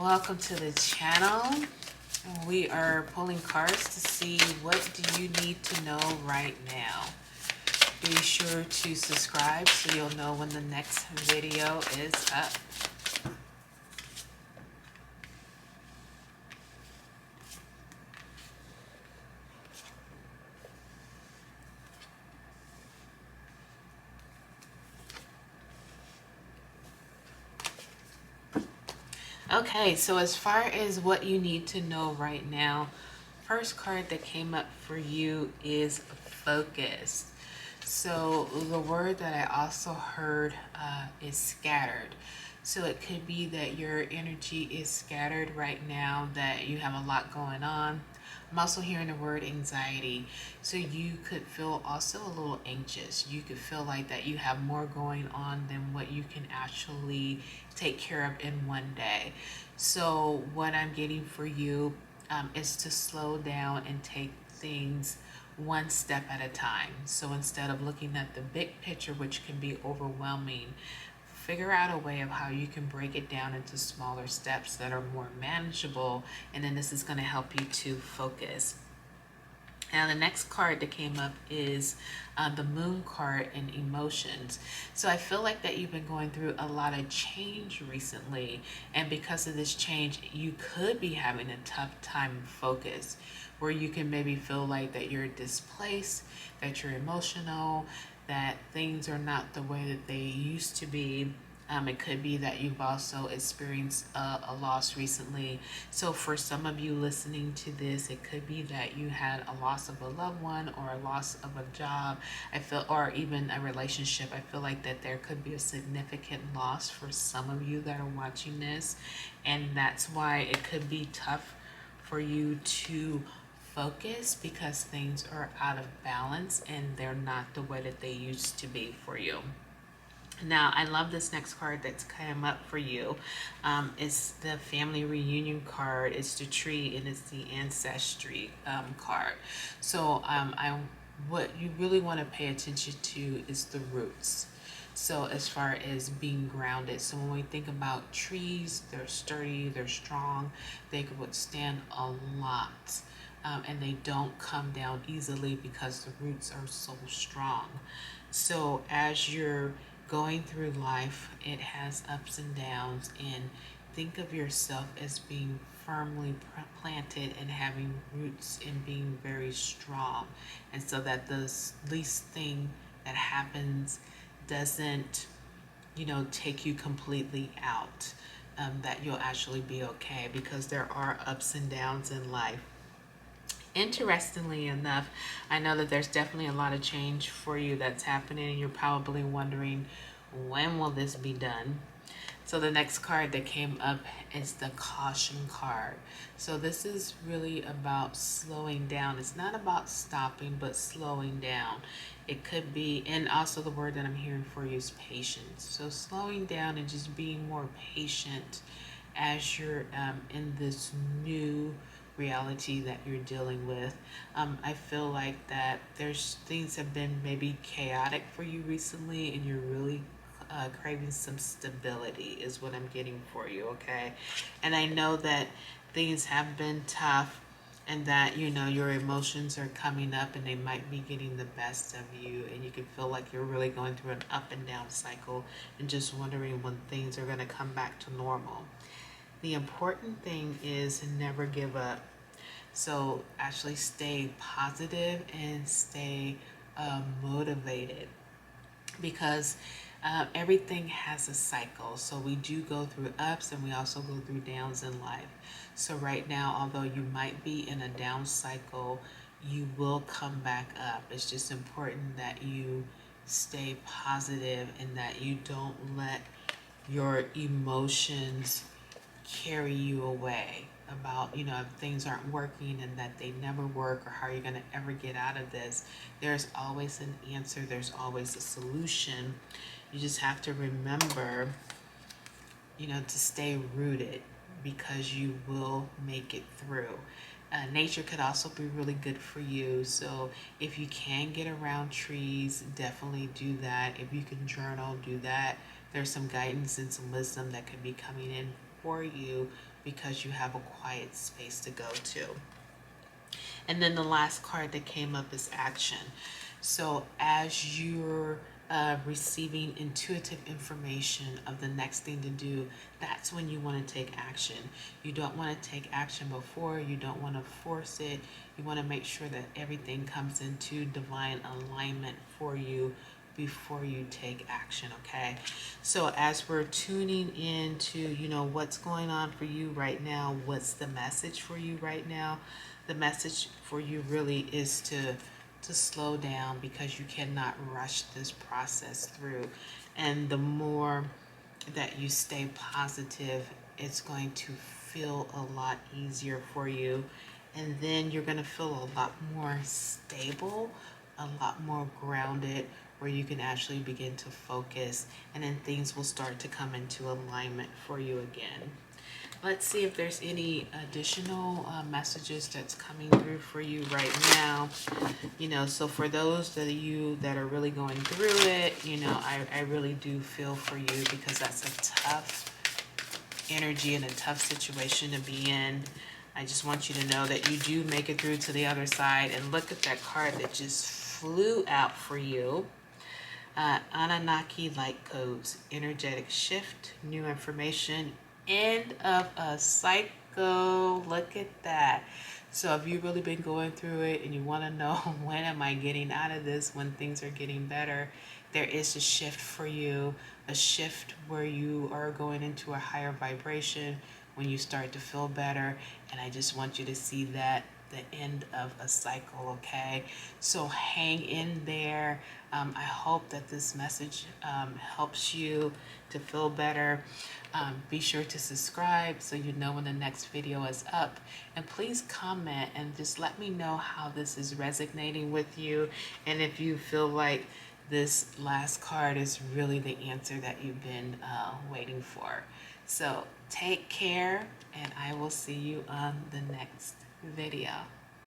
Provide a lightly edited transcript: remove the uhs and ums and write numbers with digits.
Welcome to the channel. We are pulling cards to see what do you need to know right now. Be sure to subscribe so you'll know when the next video is up. Okay, so as far as what you need to know right now, first card that came up for you is focus. So the word that I also heard is scattered. So it could be that your energy is scattered right now, that you have a lot going on. I'm also hearing the word anxiety. So you could feel also a little anxious. You could feel like that you have more going on than what you can actually take care of in one day. So what I'm getting for you is to slow down and take things one step at a time. So instead of looking at the big picture, which can be overwhelming, figure out a way of how you can break it down into smaller steps that are more manageable, and then this is going to help you to focus. Now the next card that came up is the moon card and emotions. So I feel like that you've been going through a lot of change recently, and because of this change you could be having a tough time focus, where you can maybe feel like that you're displaced, that you're emotional, that things are not the way that they used to be. It could be that you've also experienced a loss recently. So for some of you listening to this, it could be that you had a loss of a loved one or a loss of a job. I feel, or even a relationship. I feel like that there could be a significant loss for some of you that are watching this. And that's why it could be tough for you to focus, because things are out of balance and they're not the way that they used to be for you. Now, I love this next card that's come up for you. It's the family reunion card. It's the tree, and it's the ancestry card. So what you really want to pay attention to is the roots. So as far as being grounded, so when we think about trees, they're sturdy, they're strong, they can withstand a lot. And they don't come down easily because the roots are so strong. So as you're going through life, it has ups and downs, and think of yourself as being firmly planted and having roots and being very strong, and so that the least thing that happens doesn't, take you completely out. That you'll actually be okay, because there are ups and downs in life. Interestingly enough, I know that there's definitely a lot of change for you that's happening, and you're probably wondering, when will this be done? So the next card that came up is the caution card. So this is really about slowing down. It's not about stopping, but slowing down. It could be, and also the word that I'm hearing for you is patience. So slowing down and just being more patient as you're in this new reality that you're dealing with. I feel like that there's things have been maybe chaotic for you recently, and you're really craving some stability is what I'm getting for you, okay? And I know that things have been tough, and that your emotions are coming up and they might be getting the best of you, and you can feel like you're really going through an up and down cycle and just wondering when things are going to come back to normal. The important thing is never give up. So actually stay positive and stay motivated, because everything has a cycle. So we do go through ups, and we also go through downs in life. So right now, although you might be in a down cycle, you will come back up. It's just important that you stay positive and that you don't let your emotions carry you away about, if things aren't working and that they never work, or how you're going to ever get out of this. There's always an answer, there's always a solution. You just have to remember, to stay rooted, because you will make it through. Nature could also be really good for you. So if you can get around trees, definitely do that. If you can journal, do that. There's some guidance and some wisdom that could be coming in for you because you have a quiet space to go to. And then the last card that came up is action. So as you're receiving intuitive information of the next thing to do, that's when you want to take action. You don't want to take action before, you don't want to force it. You want to make sure that everything comes into divine alignment for you before you take action. Okay, so as we're tuning into, you know, what's going on for you right now, what's the message for you right now, the message for you really is to slow down, because you cannot rush this process through. And the more that you stay positive, it's going to feel a lot easier for you. And then you're going to feel a lot more stable, a lot more grounded, where you can actually begin to focus, and then things will start to come into alignment for you again. Let's see if there's any additional messages that's coming through for you right now. You know, so for those of you that are really going through it, you know, I really do feel for you, because that's a tough energy and a tough situation to be in. I just want you to know that you do make it through to the other side. And look at that card that just flew out for you. Anunnaki light codes, energetic shift, new information, end of a cycle. Look at that. So if you've really been going through it and you want to know when am I getting out of this, when things are getting better, there is a shift for you, a shift where you are going into a higher vibration, when you start to feel better. And I just want you to see that the end of a cycle. Okay, so hang in there. I hope that this message helps you to feel better. Be sure to subscribe so you know when the next video is up, and please comment and just let me know how this is resonating with you, and if you feel like this last card is really the answer that you've been waiting for. So take care, and I will see you on the next video.